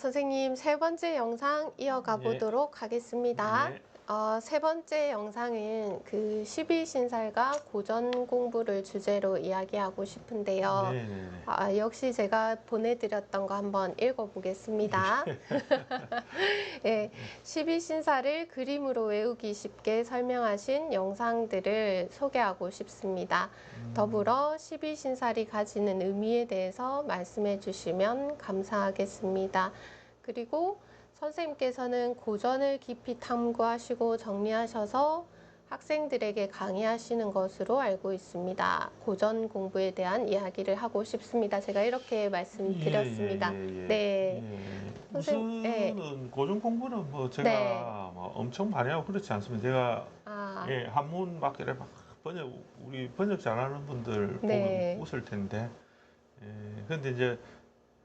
선생님, 세 번째 영상 이어가 네. 보도록 하겠습니다. 네. 세 번째 영상은 그 12신살과 고전 공부를 주제로 이야기하고 싶은데요. 네네네. 역시 제가 보내드렸던 거 한번 읽어보겠습니다. 네, 12신사를 그림으로 외우기 쉽게 설명하신 영상들을 소개하고 싶습니다. 더불어 12신살이 가지는 의미에 대해서 말씀해 주시면 감사하겠습니다. 그리고 선생님께서는 고전을 깊이 탐구하시고 정리하셔서 학생들에게 강의하시는 것으로 알고 있습니다. 고전 공부에 대한 이야기를 하고 싶습니다. 제가 이렇게 말씀드렸습니다. 네. 우선은 네. 고전 공부는 뭐 제가 네. 뭐 엄청 많이 하고 그렇지 않습니다. 제가 한문 막 이래 막 우리 번역 잘하는 분들 네. 보면 웃을 텐데. 근데 이제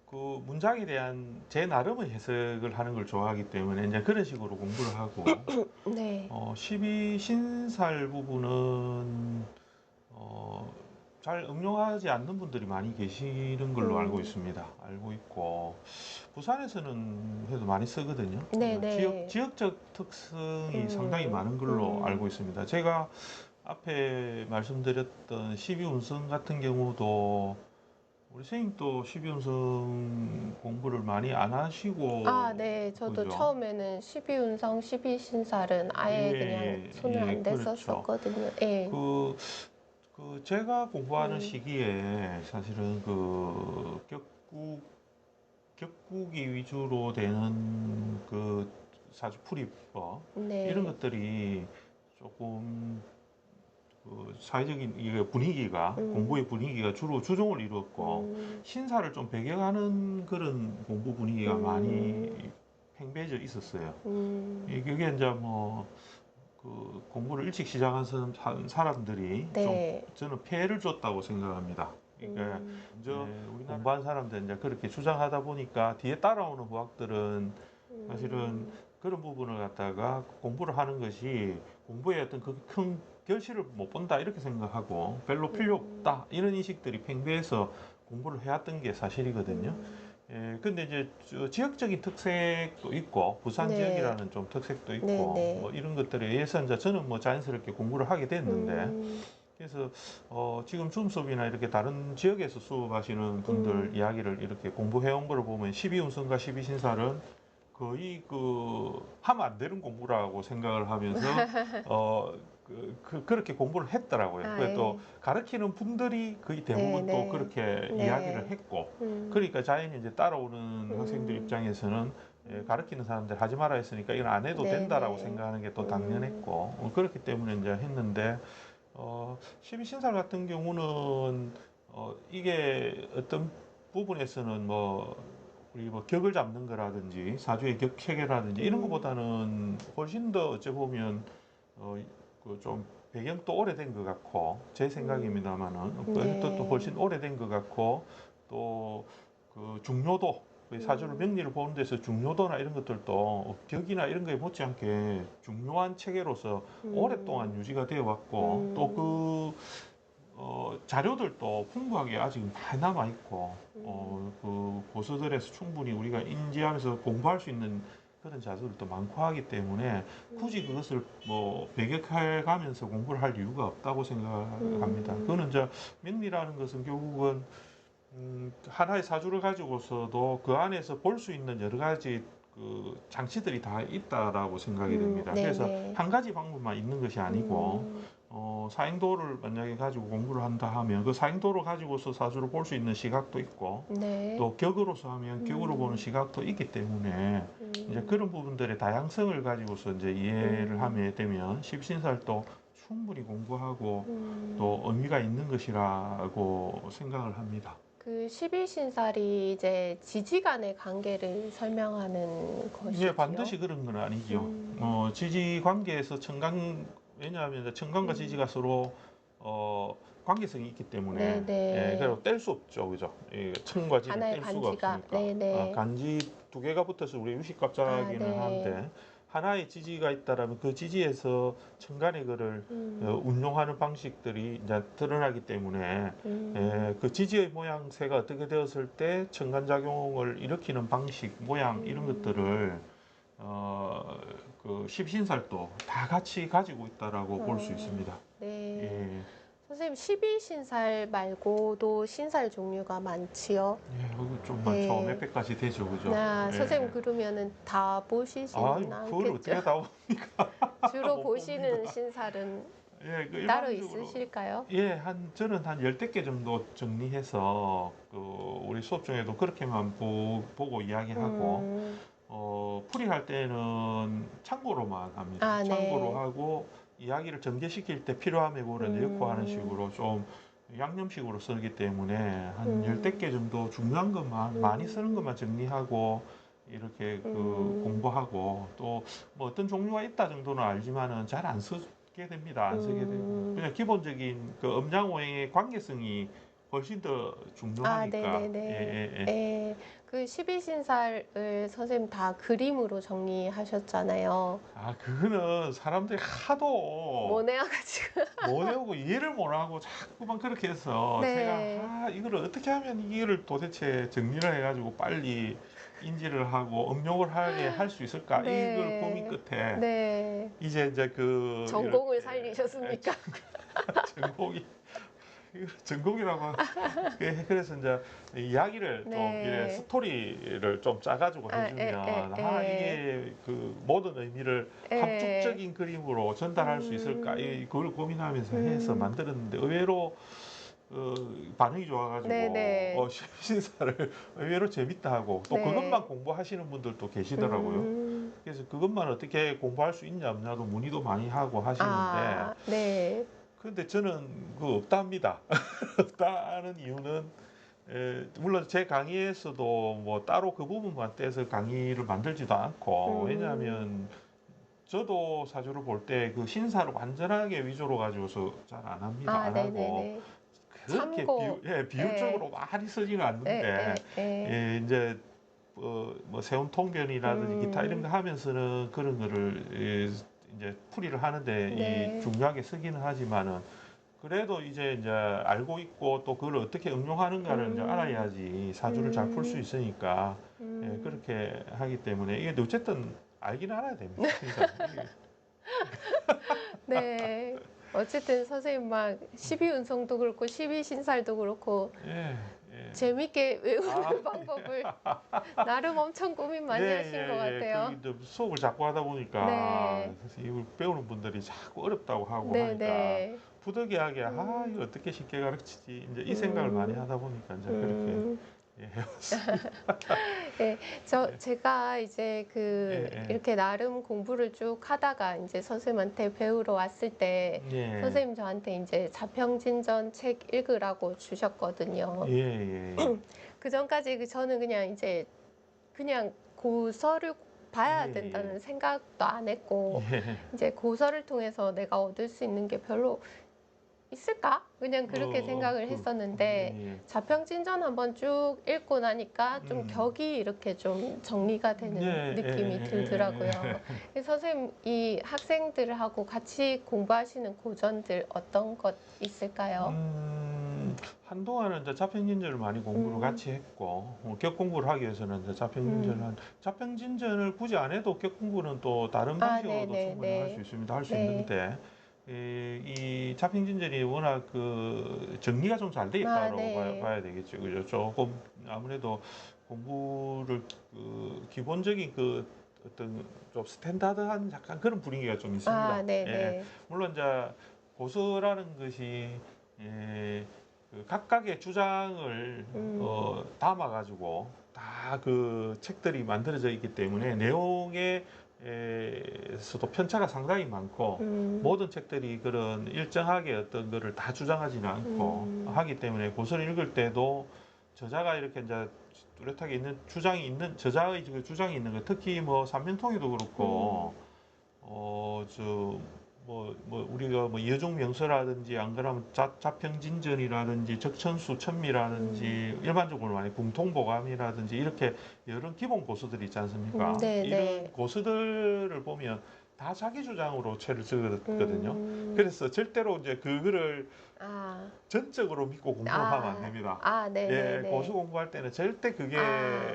그 문장에 대한 제 나름의 해석을 하는 걸 좋아하기 때문에 이제 그런 식으로 공부를 하고 네. 12신살 부분은 잘 응용하지 않는 분들이 많이 계시는 걸로 알고 있습니다. 알고 있고 부산에서는 해도 많이 쓰거든요. 네네. 지역적 특성이 상당히 많은 걸로 알고 있습니다. 제가 앞에 말씀드렸던 12운성 같은 경우도 우리 선생님도 12운성 공부를 많이 안 하시고 네. 저도 그죠? 처음에는 12운성, 12신살은 아예 그냥 손을 안 댔었거든요. 예. 제가 공부하는 시기에 사실은 그 격국이 위주로 되는 그 사주풀이법 이런 것들이 조금 그 사회적인 분위기가 공부의 분위기가 주로 주종을 이루었고 신사를 좀 배경하는 그런 공부 분위기가 많이 팽배해져 있었어요. 그게 이제 뭐 그 공부를 일찍 시작한 사람들이 좀 저는 피해를 줬다고 생각합니다. 그러니까 먼저 우리나라 공부한 사람들 이제 그렇게 주장하다 보니까 뒤에 따라오는 후학들은 사실은 그런 부분을 갖다가 공부를 하는 것이 공부의 어떤 그 큰 결실을 못 본다 이렇게 생각하고 별로 필요 없다 이런 인식들이 팽배해서 공부를 해왔던 게 사실이거든요. 근데 이제 지역적인 특색도 있고 부산 지역이라는 좀 특색도 있고 뭐 이런 것들에 의해서 이제 저는 뭐 자연스럽게 공부를 하게 됐는데 그래서 지금 줌 수업이나 이렇게 다른 지역에서 수업하시는 분들 이야기를 이렇게 공부해온 거를 보면 12운성과 12신살은 거의 하면 안 되는 공부라고 생각을 하면서 그렇게 공부를 했더라고요. 또 가르치는 분들이 거의 대부분 또 그렇게 이야기를 했고 그러니까 자연히 이제 따라오는 학생들 입장에서는 가르치는 사람들 하지 마라 했으니까 이건 안 해도 된다라고 생각하는 게 또 당연했고 그렇기 때문에 이제 했는데 12신살 같은 경우는 이게 어떤 부분에서는 우리 격을 잡는 거라든지 사주의 격 체계라든지 이런 것보다는 훨씬 더 어찌 보면 좀 배경도 오래된 것 같고 제 생각입니다만은 또 훨씬 오래된 것 같고 또 그 중요도 사주를 명리를 보는 데서 중요도나 이런 것들도 격이나 이런 거에 못지않게 중요한 체계로서 오랫동안 유지가 되어 왔고 또 자료들도 풍부하게 아직 많이 남아 있고 그 고서들에서 충분히 우리가 인지하면서 공부할 수 있는 그런 자료들도 많고 하기 때문에 굳이 그것을 배격해 가면서 공부를 할 이유가 없다고 생각합니다. 그거는 이제 명리라는 것은 결국은 하나의 사주를 가지고서도 그 안에서 볼 수 있는 여러 가지 그 장치들이 다 있다라고 생각이 됩니다. 그래서 한 가지 방법만 있는 것이 아니고 사행도를 만약에 가지고 공부를 한다 하면 그 사행도를 가지고서 사주를 볼 수 있는 시각도 있고 또 격으로서 하면 격으로 보는 시각도 있기 때문에 이제 그런 부분들의 다양성을 가지고서 이제 이해를 하게 되면 십신살도 충분히 공부하고 또 의미가 있는 것이라고 생각을 합니다. 그 12신살이 이제 지지간의 관계를 설명하는 것이죠? 반드시 그런 건 아니죠. 지지 관계에서 왜냐하면 청간과 지지가 서로 관계성이 있기 때문에 그리고 뗄 수 없죠, 그죠? 청과 지를 뗄 수가 없으니까 간지 두 개가 붙어서 우리 유식갑자기는 하는데 하나의 지지가 있다라면 그 지지에서 천간의 그를 운용하는 방식들이 이제 드러나기 때문에 그 지지의 모양새가 어떻게 되었을 때 천간작용을 일으키는 방식, 모양 이런 것들을 그 십신살도 다 같이 가지고 있다라고 볼 수 있습니다. 네. 예. 선생님, 12신살 말고도 신살 종류가 많지요? 예, 그거 좀 네. 많죠. 몇 백까지 되죠, 그죠? 나 예. 선생님 그러면은 다 보시지는 그걸 어떻게 않겠죠? 다 봅니까? 주로 못 보시는 봅니다. 신살은 예, 그 따로 일반적으로 있으실까요? 예, 저는 한 10개 정도 정리해서 그 우리 수업 중에도 그렇게만 보고 이야기하고 풀이할 때는 참고로만 합니다. 아, 네. 참고로 하고 이야기를 전개시킬 때 필요함에 그를 넣고 하는 식으로 좀 양념식으로 쓰기 때문에 한 10개 정도 중요한 것만 많이 쓰는 것만 정리하고 이렇게 그 공부하고 또 뭐 어떤 종류가 있다 정도는 알지만은 잘 안 쓰게 됩니다. 안 쓰게 되고 그냥 기본적인 그 음양오행의 관계성이 훨씬 더 아, 중요하니까 네네네. 예. 예, 그 12신살을 선생님 다 그림으로 정리하셨잖아요. 아 그거는 사람들이 하도 모내어가지고. 못 외우고 이해를 못 하고 자꾸만 그렇게 해서 네. 제가 이거를 어떻게 하면 이거를 도대체 정리를 해가지고 빨리 인지를 하고 응용을 하게 할 수 있을까 네. 이걸 고민 끝에 네. 이제 그 전공을 이렇게 살리셨습니까? 전공이 전공이라고 그래서 이제 이야기를 좀 네. 이래 스토리를 좀 짜가지고 해주면 이게 그 모든 의미를 함축적인 그림으로 전달할 수 있을까 그걸 고민하면서 해서 만들었는데 의외로 반응이 좋아가지고 네네. 신사를 의외로 재밌다 하고 또 네. 그것만 공부하시는 분들도 계시더라고요. 그래서 그것만 어떻게 공부할 수 있냐 없냐도 문의도 많이 하고 하시는데 아, 네. 근데 저는 그거 없답니다. 없다는 이유는 물론 제 강의에서도 뭐 따로 그 부분만 떼서 강의를 만들지도 않고 왜냐하면 저도 사주를 볼 때 그 신사를 완전하게 위주로 가지고서 잘 안 합니다. 아, 안 하고 네네네. 그렇게 참고. 비율적으로 많이 쓰지는 않는데 이제 뭐 세운통변이라든지 기타 이런 거 하면서는 그런 거를 이제 풀이를 하는데 네. 이 중요하게 쓰기는 하지만은 그래도 이제 알고 있고 또 그걸 어떻게 응용하는가를 이제 알아야지 사주를 잘 풀 수 있으니까 그렇게 하기 때문에 이게 어쨌든 알긴 알아야 됩니다. 그러니까 네. 어쨌든 선생님 막 12운성도 그렇고 12신살도 그렇고 예. 재밌게 외우는 방법을 나름 엄청 고민 많이 하신 것 같아요. 그 이제 수업을 자꾸 하다 보니까 네. 이걸 배우는 분들이 자꾸 어렵다고 하고 네, 하니까 네. 부득이하게 이거 어떻게 쉽게 가르치지 이제 이 생각을 많이 하다 보니까 이제 그렇게 해왔습니다. 네, 제가 이제 이렇게 나름 공부를 쭉 하다가 이제 선생님한테 배우러 왔을 때 선생님 저한테 이제 자평진전 책 읽으라고 주셨거든요. 그 전까지 저는 그냥 이제 그냥 고서를 봐야 된다는 생각도 안 했고 이제 고서를 통해서 내가 얻을 수 있는 게 별로 있을까? 그냥 그렇게 생각을 했었는데 자평진전 한번 쭉 읽고 나니까 좀 격이 이렇게 좀 정리가 되는 느낌이 들더라고요. 선생님 이 학생들하고 같이 공부하시는 고전들 어떤 것 있을까요? 한동안은 이제 자평진전을 많이 공부를 같이 했고 격 공부를 하기 위해서는 이제 자평진전을 굳이 안 해도 격 공부는 또 다른 방식으로도 충분히 할 수 있습니다. 할 수 있는데 이 자평진전이 워낙 그 정리가 좀 잘 돼 있다고 봐야 되겠죠. 그죠? 조금 아무래도 공부를 그 기본적인 그 어떤 좀 스탠다드한 약간 그런 분위기가 좀 있습니다. 물론 이제 고서라는 것이 그 각각의 주장을 담아가지고 다 그 책들이 만들어져 있기 때문에 내용에 에서도 편차가 상당히 많고 모든 책들이 그런 일정하게 어떤 거를 다 주장하지는 않고 하기 때문에 고서를 읽을 때도 저자가 이렇게 이제 뚜렷하게 있는 저자의 그 주장이 있는 거 특히 뭐 삼면통일도 그렇고 우리가 뭐 여종 명서라든지 안 그러면 자평진전이라든지 적천수 천미라든지 일반적으로 많이 궁통보감이라든지 이렇게 여러 기본 고수들이 있지 않습니까? 네, 이런 네. 고수들을 보면 다 자기 주장으로 책을 쓰거든요. 그래서 절대로 이제 그거를 아, 전적으로 믿고 공부를 하면 안 됩니다. 네, 예, 네, 네. 고수 공부할 때는 절대 그게 아,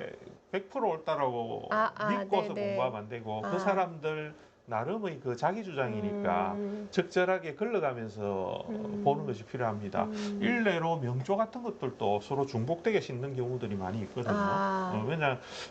100% 옳다라고 네, 믿고서 네. 공부하면 안 되고 그 아. 사람들 나름의 그 자기 주장이니까 적절하게 걸러가면서 보는 것이 필요합니다. 일례로 명조 같은 것들도 서로 중복되게 싣는 경우들이 많이 있거든요.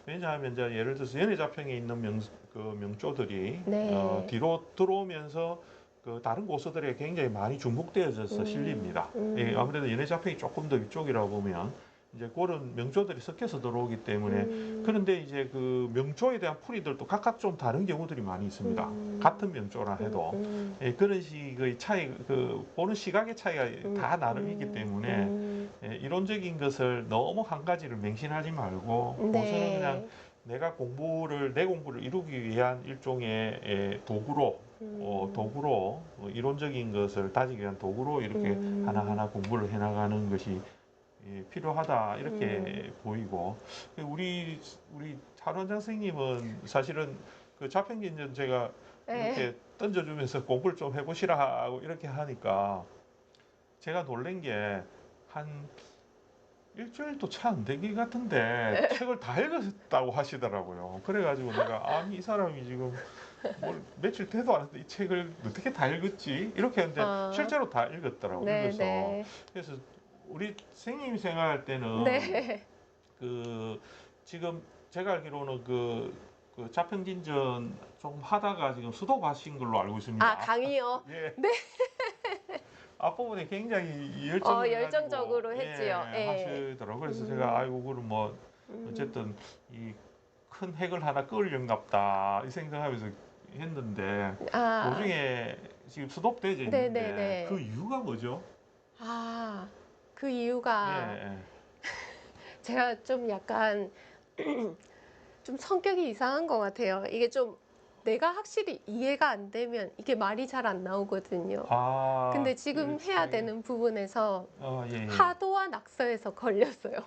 왜냐하면 이제 예를 들어서 연애자평에 있는 명조들이 네. 뒤로 들어오면서 그 다른 고수들에 굉장히 많이 중복되어져서 실립니다. 예, 아무래도 연애자평이 조금 더 위쪽이라고 보면 이제 그런 명조들이 섞여서 들어오기 때문에 그런데 이제 그 명조에 대한 풀이들도 각각 좀 다른 경우들이 많이 있습니다. 같은 명조라 해도 예, 그런 식의 차이, 그 보는 시각의 차이가 다 나름이기 때문에 예, 이론적인 것을 너무 한 가지를 맹신하지 말고 고수는 그냥 내가 내 공부를 이루기 위한 일종의 도구로 이론적인 것을 다지기 위한 도구로 이렇게 하나하나 공부를 해나가는 것이 예, 필요하다 이렇게 보이고 우리 한원장 선생님은 사실은 그 자평진전 제가 이렇게 던져주면서 공부를 좀 해보시라 하고 이렇게 하니까 제가 놀란 게 한 일주일도 차 안 되기 같은데 책을 다 읽었다고 하시더라고요. 그래가지고 내가 아니 이 사람이 지금 뭘 며칠 돼도 안 했는데 이 책을 어떻게 다 읽었지? 이렇게 했는데 실제로 다 읽었더라고요. 그래서 우리 선생님이 생각할 때는 그 지금 제가 알기로는 그 자평진전 좀 하다가 지금 수도가신 걸로 알고 있습니다. 아, 강의요? 예. 네. 앞부분에 굉장히 열정적으로 했지요. 예, 하시더라고요. 그래서 제가 아이고 그럼 뭐 어쨌든 이 큰 핵을 하나 끌려갑다 이 생각하면서 했는데 도중에 지금 스톱되어 있는데 그 이유가 뭐죠? 그 이유가 제가 좀 약간 좀 성격이 이상한 것 같아요. 이게 좀 내가 확실히 이해가 안 되면 이게 말이 잘 안 나오거든요. 근데 지금 해야 되는 부분에서 하도와 낙서에서 걸렸어요.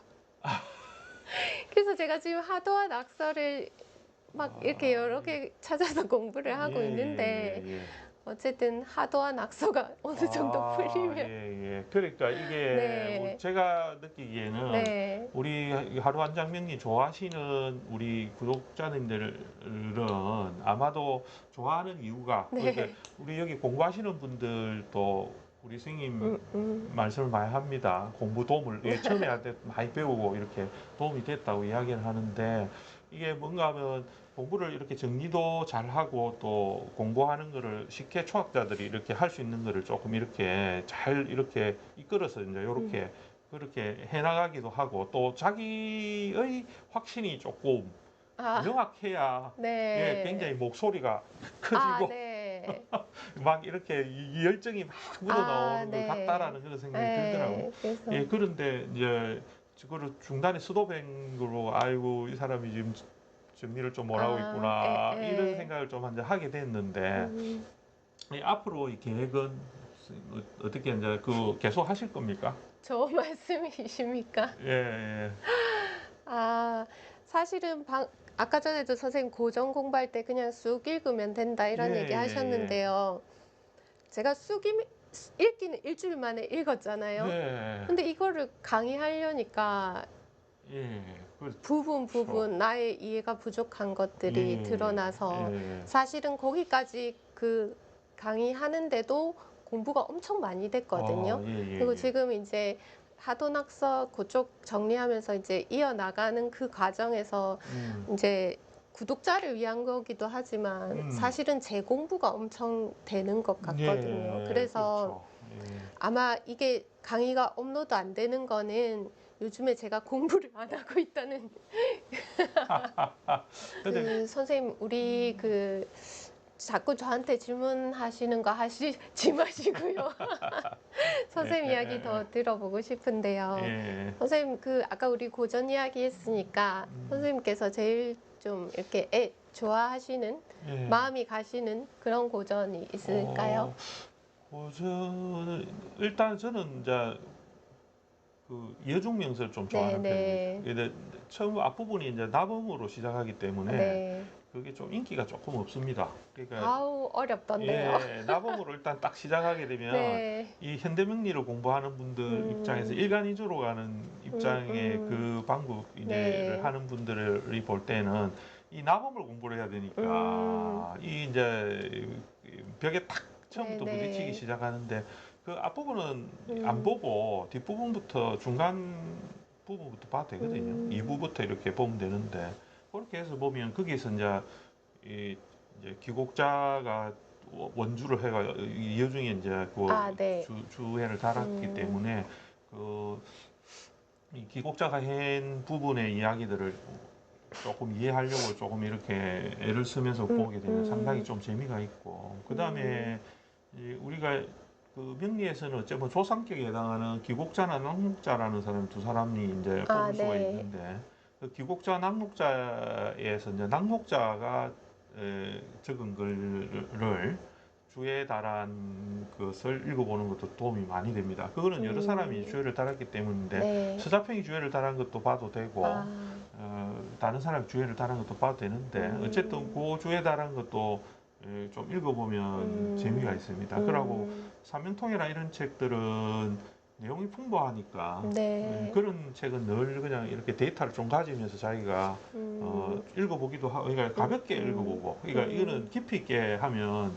그래서 제가 지금 하도와 낙서를 막 이렇게 여러 개 찾아서 공부를 하고 있는데 어쨌든 하도와 낙서가 어느 정도 풀리면 그러니까 이게 제가 느끼기에는 우리 하루한장명리 좋아하시는 우리 구독자님들은 아마도 좋아하는 이유가 그러니까 우리 여기 공부하시는 분들도 우리 선생님 말씀을 많이 합니다. 공부 도움을 처음에 할 때 많이 배우고 이렇게 도움이 됐다고 이야기를 하는데 이게 뭔가 하면 공부를 이렇게 정리도 잘하고 또 공부하는 거를 쉽게 초학자들이 이렇게 할 수 있는 거를 조금 이렇게 잘 이렇게 이끌어서 이제 이렇게 그렇게 해나가기도 하고 또 자기의 확신이 조금 명확해야 굉장히 목소리가 커지고 막 이렇게 이 열정이 막 묻어나오는 것 같다라는 그런 생각이 들더라고요. 예, 그런데 이제 그거를 중단에 수도뱅으로 아이고 이 사람이 지금 정리를 좀 못하고 있구나 이런 생각을 좀 하게 됐는데 앞으로 이 계획은 어떻게 이제 계속 하실 겁니까? 저 말씀이십니까? 예. 사실은 아까 전에도 선생님 고전 공부할 때 그냥 쑥 읽으면 된다 이런 얘기 하셨는데요. 제가 읽기는 일주일 만에 읽었잖아요. 근데 이거를 강의하려니까 부분 나의 이해가 부족한 것들이 드러나서 사실은 거기까지 그 강의하는데도 공부가 엄청 많이 됐거든요. 그리고 지금 이제 하도낙서 그쪽 정리하면서 이제 이어나가는 그 과정에서 이제 구독자를 위한 거기도 하지만 사실은 제 공부가 엄청 되는 것 같거든요. 그래서 아마 이게 강의가 업로드 안 되는 거는 요즘에 제가 공부를 안 하고 있다는 선생님 우리 자꾸 저한테 질문하시는 거 하시지 마시고요. 선생님 이야기 더 들어보고 싶은데요. 선생님 아까 우리 고전 이야기 했으니까 선생님께서 제일 좀 이렇게 좋아하시는 예. 마음이 가시는 그런 고전이 있을까요? 고전은 일단 저는 이제 그 예중명서를 좀 좋아하는 네. 편입니다. 근데 처음 앞부분이 이제 나범으로 시작하기 때문에 네. 그게 좀 인기가 조금 없습니다. 그러니까 아우 어렵던데요. 나범으로 일단 딱 시작하게 되면 네. 이 현대명리를 공부하는 분들 입장에서 일간 위주로 가는 입장의 그 방법 이제를 네. 하는 분들이 볼 때는 이 나범을 공부를 해야 되니까 이 이제 벽에 딱 처음부터 네, 부딪히기 네. 시작하는데 그 앞부분은 안 보고 뒷부분부터 중간 부분부터 봐도 되거든요. 2부부터 이렇게 보면 되는데 그렇게 해서 보면 거기에서 이제 기곡자가 원주를 해가 이 여중에 이제 그 네. 주해를 달았기 때문에 이 기곡자가 한 부분의 이야기들을 조금 이해하려고 조금 이렇게 애를 쓰면서 보게 되면 상당히 좀 재미가 있고 그 다음에 우리가 그 명리에서는 어쩌면 조상격에 해당하는 기곡자나 낙록자라는 사람 두 사람이 이제 뽑을 수가 네. 있는데 그 기곡자 낙록자에서 이제 낙록자가 적은 글을 주에 달한 것을 읽어보는 것도 도움이 많이 됩니다. 그거는 여러 사람이 주에를 달았기 때문인데 네. 서자평이 주에를 달한 것도 봐도 되고 다른 사람이 주에를 달한 것도 봐도 되는데 어쨌든 그 주에 달한 것도 좀 읽어보면 재미가 있습니다. 그러고 삼명통이나 이런 책들은 내용이 풍부하니까 네. 그런 책은 늘 그냥 이렇게 데이터를 좀 가지면서 자기가 읽어보기도 하고 그러니까 가볍게 읽어보고 그러니까 이거는 깊이 있게 하면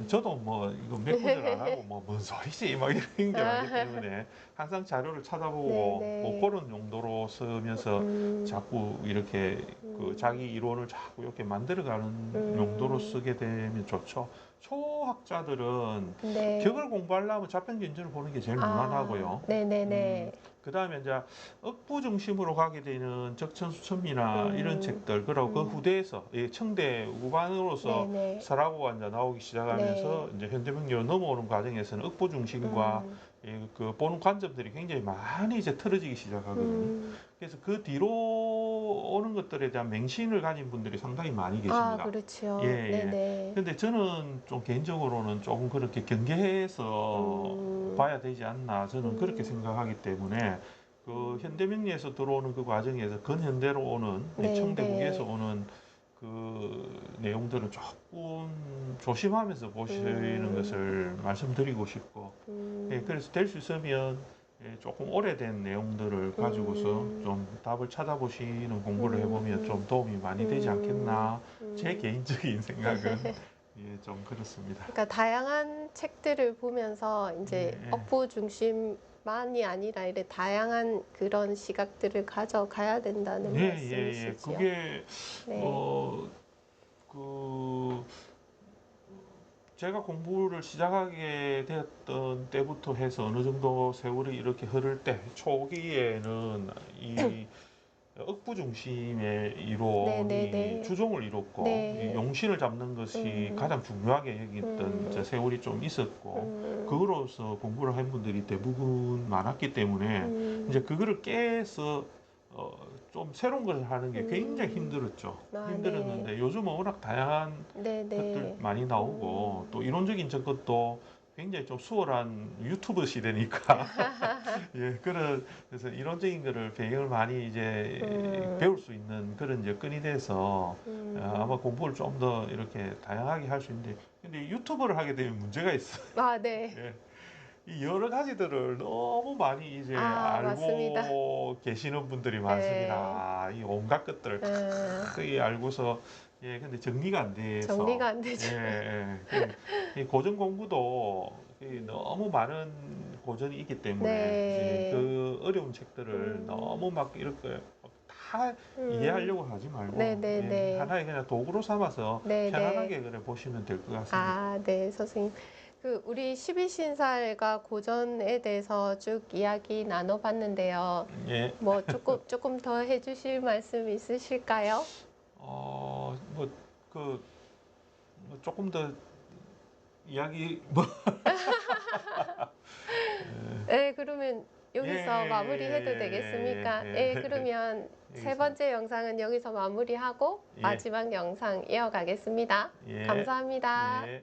저도 뭐 이거 몇 구절 안 하고 뭐 뭔 소리지 막 이런 게 많기 때문에 항상 자료를 찾아보고 네, 네. 뭐 그런 용도로 쓰면서 자꾸 이렇게 그 자기 이론을 자꾸 이렇게 만들어가는 용도로 쓰게 되면 좋죠. 초학자들은 네. 격을 공부하려면 자평진전을 보는 게 제일 무난하고요. 네네네. 그 다음에 이제 억부 중심으로 가게 되는 적천수천미나 이런 책들, 그리고 그 후대에서 청대 우반으로서 네네. 설하고가 이제 나오기 시작하면서 네. 이제 현대명리로 넘어오는 과정에서는 억부 중심과 그 보는 관점들이 굉장히 많이 이제 틀어지기 시작하거든요. 그래서 그 뒤로 오는 것들에 대한 맹신을 가진 분들이 상당히 많이 계십니다. 그렇죠. 예, 예. 네네. 근데 저는 좀 개인적으로는 조금 그렇게 경계해서 봐야 되지 않나 저는 그렇게 생각하기 때문에 그 현대명리에서 들어오는 그 과정에서 근현대로 오는 네, 청대국에서 네. 오는 그 내용들은 조금 조심하면서 보시는 것을 말씀드리고 싶고 그래서 될 수 있으면 조금 오래된 내용들을 가지고서 좀 답을 찾아보시는 공부를 해보면 좀 도움이 많이 되지 않겠나 제 개인적인 생각은 좀 그렇습니다. 그러니까 다양한 책들을 보면서 이제 억부 중심만이 아니라 이렇게 다양한 그런 시각들을 가져가야 된다는 말씀이시죠. 그게 네. 그 제가 공부를 시작하게 되었던 때부터 해서 어느 정도 세월이 이렇게 흐를 때 초기에는 이 억부 중심의 이론이 네네네. 주종을 이뤘고 네. 이 용신을 잡는 것이 가장 중요하게 여겼던 세월이 좀 있었고 그거로서 공부를 한 분들이 대부분 많았기 때문에 이제 그거를 깨서 좀 새로운 것을 하는 게 굉장히 힘들었죠. 힘들었는데 네. 요즘은 워낙 다양한 네네. 것들 많이 나오고 또 이론적인 접근도 굉장히 좀 수월한 유튜브 시대니까 그래서 이론적인 거를 배경을 많이 이제 배울 수 있는 그런 여건이 돼서 아마 공부를 좀 더 이렇게 다양하게 할 수 있는데 근데 유튜브를 하게 되면 문제가 있어요. 네. 이 여러 가지들을 너무 많이 이제 맞습니다. 알고 계시는 분들이 네. 많습니다. 이 온갖 것들을 다 알고서 근데 정리가 안 돼서 정리가 안 되죠. 이 고전 공부도 너무 많은 고전이 있기 때문에 네. 그 어려운 책들을 너무 막 이렇게 다 이해하려고 하지 말고 네네네. 하나의 그냥 도구로 삼아서 네네. 편안하게 그래 보시면 될 것 같습니다. 네, 선생님. 우리 12신살과 고전에 대해서 쭉 이야기 나눠봤는데요. 예. 뭐 조금 더 해주실 말씀 있으실까요? 조금 더 이야기 네, 그러면 여기서 예, 마무리해도 예, 되겠습니까? 예, 예, 예. 그러면 세 알겠습니다. 번째 영상은 여기서 마무리하고 예. 마지막 영상 이어가겠습니다. 예. 감사합니다. 예.